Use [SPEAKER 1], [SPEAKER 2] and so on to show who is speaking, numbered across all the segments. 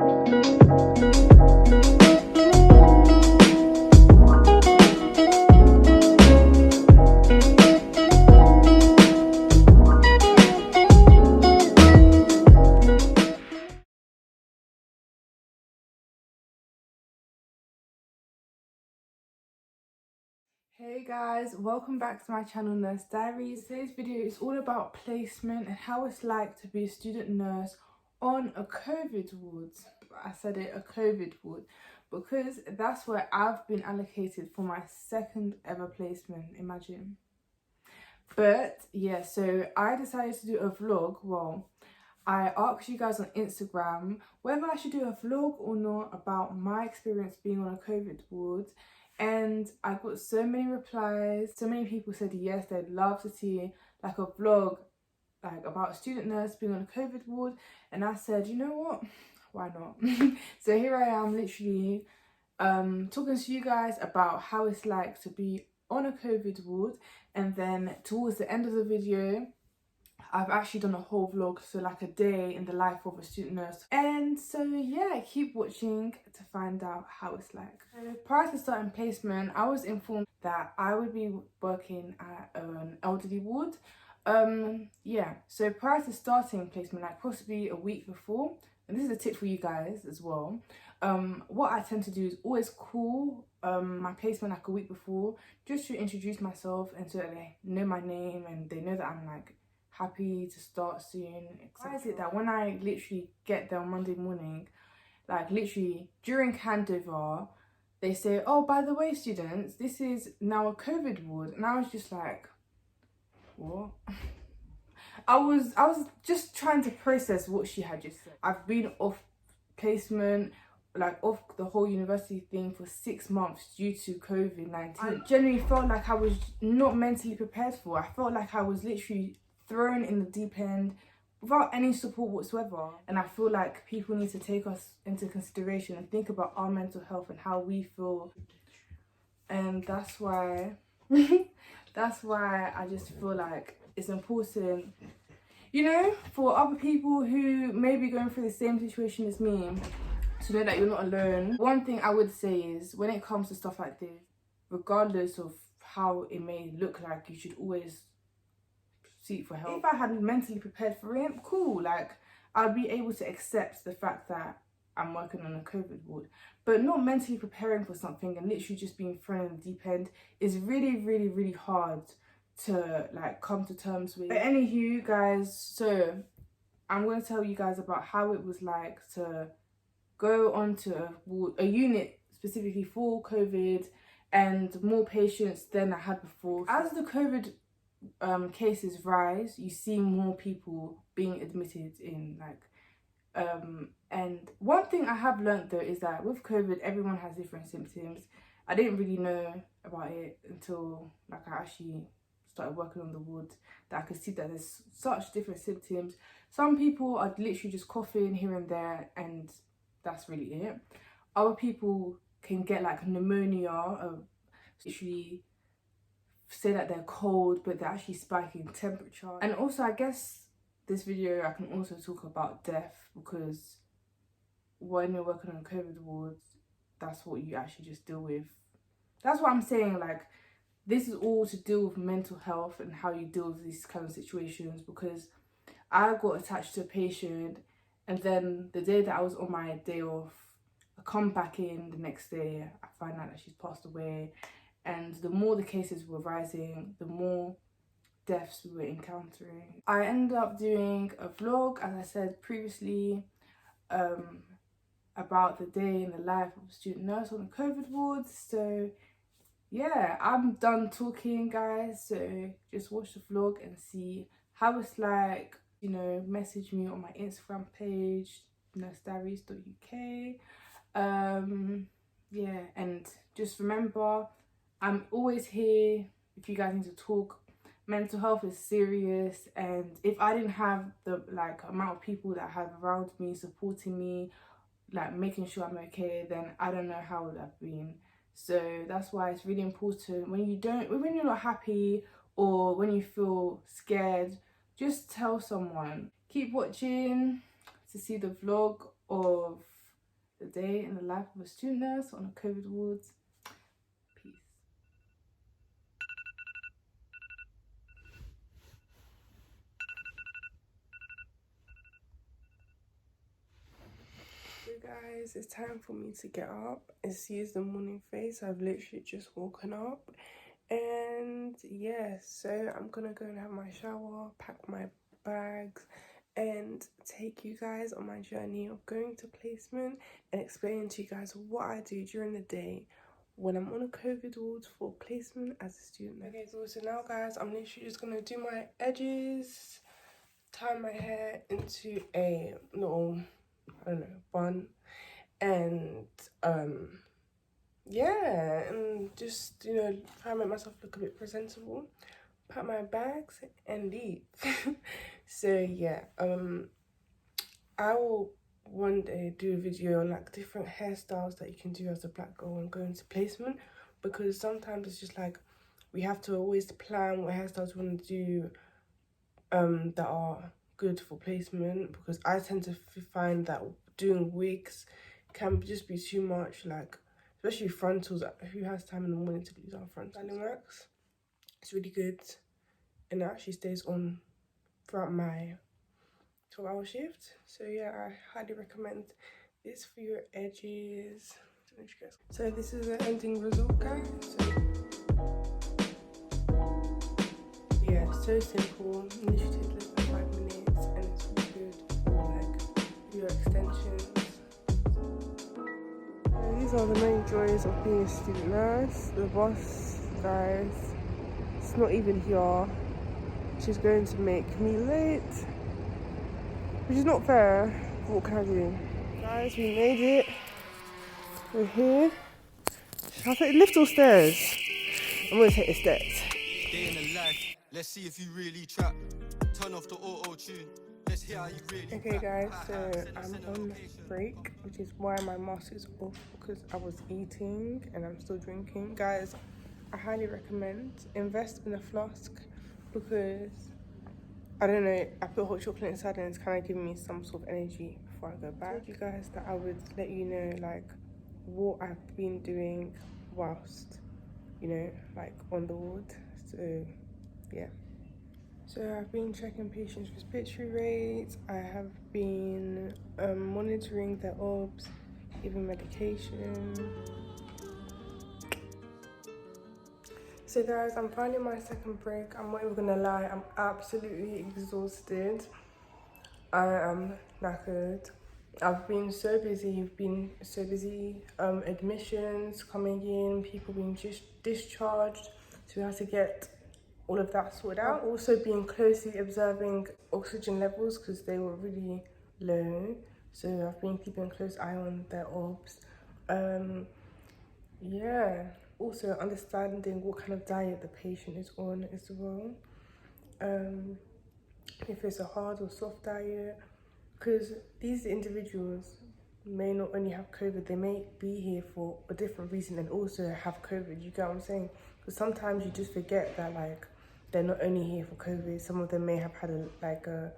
[SPEAKER 1] Hey guys, welcome back to my channel Nurse Diaries. Today's video is all about placement and how it's like to be a student nurse on a COVID ward. I said it, a COVID ward, because that's where I've been allocated for my second ever placement, imagine. But yeah, so I decided to do a vlog. Well, I asked you guys on Instagram whether I should do a vlog or not about my experience being on a COVID ward. And I got so many replies. So many people said yes, they'd love to see like a vlog like about a student nurse being on a COVID ward. And I said, you know what? Why not? So here I am literally talking to you guys about how it's like to be on a COVID ward. And then towards the end of the video, I've actually done a whole vlog, so like a day in the life of a student nurse. And so yeah, keep watching to find out how it's like. So prior to starting placement, I was informed that I would be working at an elderly ward. Yeah, so prior to starting placement, like possibly a week before, and this is a tip for you guys as well, what I tend to do is always call my placement like a week before, just to introduce myself and so that they know my name and they know that I'm like happy to start soon. Why is it that when I literally get there on Monday morning, like literally during handover, they say, oh, by the way, students, this is now a COVID ward. And I was just like, what? I was just trying to process what she had just said. I've been off placement, like off the whole university thing for 6 months due to COVID-19. I genuinely felt like I was not mentally prepared for it. I felt like I was literally thrown in the deep end without any support whatsoever. And I feel like people need to take us into consideration and think about our mental health and how we feel. And that's why I just feel like it's important, you know, for other people who may be going through the same situation as me, to know that you're not alone. One thing I would say is, when it comes to stuff like this, regardless of how it may look like, you should always seek for help. If I had mentally prepared for it, cool, like I'd be able to accept the fact that I'm working on a COVID ward. But not mentally preparing for something and literally just being thrown in the deep end is really hard to like come to terms with. But anywho guys, so I'm going to tell you guys about how it was like to go onto a unit specifically for COVID and more patients than I had before. As the COVID cases rise, you see more people being admitted in like and one thing I have learned though is that with COVID, everyone has different symptoms. I didn't really know about it until like I actually started working on the ward, that I could see that there's such different symptoms. Some people are literally just coughing here and there and that's really it. Other people can get like pneumonia, literally say that they're cold but they're actually spiking temperature. And also I guess this video I can also talk about death, because when you're working on COVID wards, that's what you actually just deal with. That's what I'm saying, like this is all to deal with mental health and how you deal with these kind of situations. Because I got attached to a patient and then the day that I was on my day off, I come back in the next day, I find out that she's passed away. And the more the cases were rising, the more deaths we were encountering. I ended up doing a vlog, as I said previously, about the day in the life of a student nurse on a COVID ward. So yeah, I'm done talking guys, so just watch the vlog and see how it's like. You know, message me on my Instagram page, nursediaries.uk. Yeah, and just remember, I'm always here if you guys need to talk. Mental health is serious, and if I didn't have the like amount of people that I have around me supporting me, like making sure I'm okay, then I don't know how it would have been. So that's why it's really important when you're not happy or when you feel scared, just tell someone. Keep watching to see the vlog of day in the life of a student nurse on a COVID wards. Peace. So guys, it's time for me to get up. It's the morning phase. I've literally just woken up. And yeah, so I'm gonna go and have my shower, pack my bags, and take you guys on my journey of going to placement and explaining to you guys what I do during the day when I'm on a COVID ward for placement as a student. Okay, so now guys, I'm literally just gonna do my edges, tie my hair into a little, I don't know, bun, and yeah, and just, you know, try and make myself look a bit presentable, pack my bags and leave. So yeah, I will one day do a video on like different hairstyles that you can do as a black girl and go into placement, because sometimes it's just like we have to always plan what hairstyles we want to do that are good for placement, because I tend to find that doing wigs can just be too much, like especially frontals. Who has time in the morning to do down frontals? Styling wax, it's really good and it actually stays on throughout my 12-hour shift. So yeah, I highly recommend this for your edges. So this is the ending result, guys. So yeah, so simple. Literally takes less than 5 minutes and it's really good for like your extensions. So these are the main joys of being a student nurse. The boss, guys, it's not even here. She's going to make me late, which is not fair, but what can I do? Guys, we made it. We're here. Should I take the lift or stairs? I'm going to take the stairs.
[SPEAKER 2] Day in the life. Let's see if you really trap. Turn off the auto-tune. Let's hear how you really
[SPEAKER 1] Okay guys, so I'm on break, which is why my mask is off, because I was eating and I'm still drinking. Guys, I highly recommend invest in a flask, because I don't know, I put hot chocolate inside and it's kind of giving me some sort of energy before I go back. I told you guys that I would let you know like what I've been doing whilst, you know, like on the ward. So yeah, so I've been checking patients' respiratory rates. I have been monitoring their OBS, giving medication. So guys, I'm finding my second break. I'm not even gonna lie, I'm absolutely exhausted. I am knackered. I've been so busy, admissions coming in, people being just discharged, so we have to get all of that sorted out. I've also been closely observing oxygen levels because they were really low, so I've been keeping a close eye on their OBS. Yeah, also understanding what kind of diet the patient is on as well, if it's a hard or soft diet, because these individuals may not only have COVID, they may be here for a different reason and also have COVID. You get what I'm saying? Because sometimes you just forget that like they're not only here for COVID. Some of them may have had a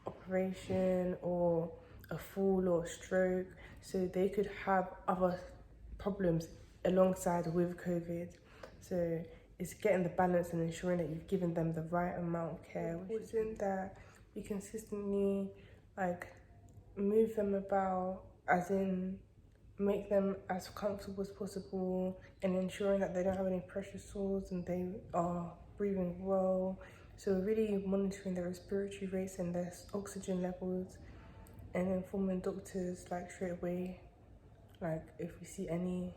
[SPEAKER 1] operation or a fall or a stroke, so they could have other problems alongside with COVID. So it's getting the balance and ensuring that you've given them the right amount of care. It's important that you consistently like move them about, as in make them as comfortable as possible, and ensuring that they don't have any pressure sores and they are breathing well. So we're really monitoring their respiratory rates and their oxygen levels, and informing doctors like straight away, like if we see anything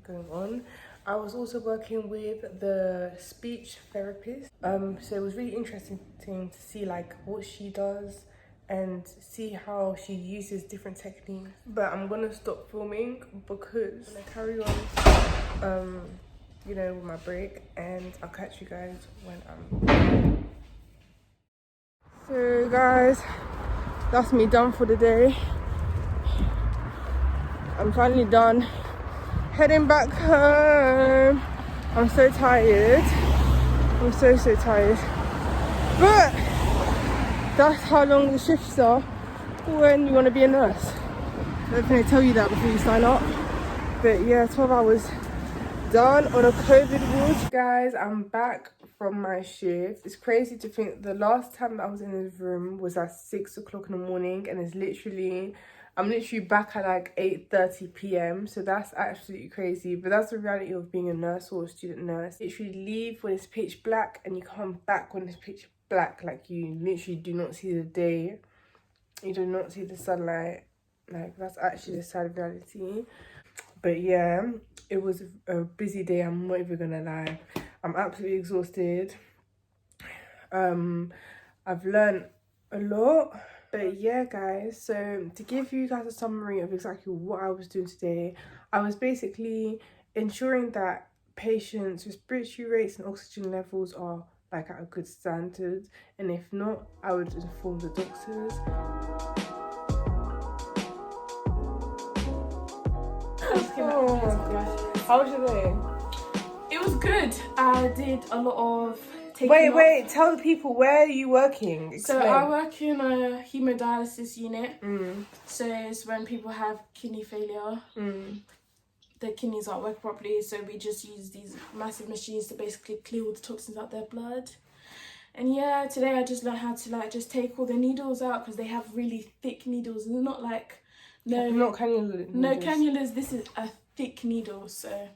[SPEAKER 1] going on. I was also working with the speech therapist, so it was really interesting to see like what she does and see how she uses different techniques. But I'm gonna stop filming because I'm gonna carry on you know, with my break, and I'll catch you guys when I'm... So guys, that's me done for the day. I'm finally done. Heading back home. I'm so tired. I'm so tired. But that's how long the shifts are when you want to be a nurse. don't think I tell you that before you sign up. But yeah, 12 hours done on a COVID ward. Guys, I'm back from my shift. It's crazy to think the last time that I was in this room was at 6 o'clock in the morning, and I'm literally back at like 8:30 p.m. So that's absolutely crazy. But that's the reality of being a nurse or a student nurse. You literally leave when it's pitch black and you come back when it's pitch black. Like, you literally do not see the day. You do not see the sunlight. Like, that's actually the sad reality. But yeah, it was a busy day. I'm not even gonna lie. I'm absolutely exhausted. I've learned a lot. But yeah, guys, so to give you guys a summary of exactly what I was doing today, I was basically ensuring that patients' respiratory rates and oxygen levels are like at a good standard, and if not, I would inform the doctors. Oh my gosh. How was your day?
[SPEAKER 3] It was good. I did a lot of taking
[SPEAKER 1] Wait, tell the people, where are you working? Explain.
[SPEAKER 3] So I work in a hemodialysis unit.
[SPEAKER 1] Mm.
[SPEAKER 3] So it's when people have kidney failure. Their kidneys aren't working properly, so we just use these massive machines to basically clear all the toxins out their blood. And yeah, today I just learned how to like just take all the needles out, because they have really thick needles. And they're not like
[SPEAKER 1] not cannulas.
[SPEAKER 3] No cannulas. This is a thick needle, so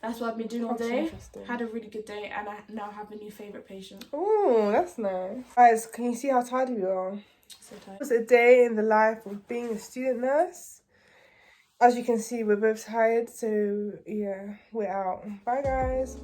[SPEAKER 3] that's what I've been doing all day. Had a really good day, and I now have a new favourite patient.
[SPEAKER 1] Oh, that's nice. Guys, can you see how tired we are?
[SPEAKER 3] So tired.
[SPEAKER 1] It was a day in the life of being a student nurse. As you can see, we're both tired, so yeah, we're out. Bye, guys.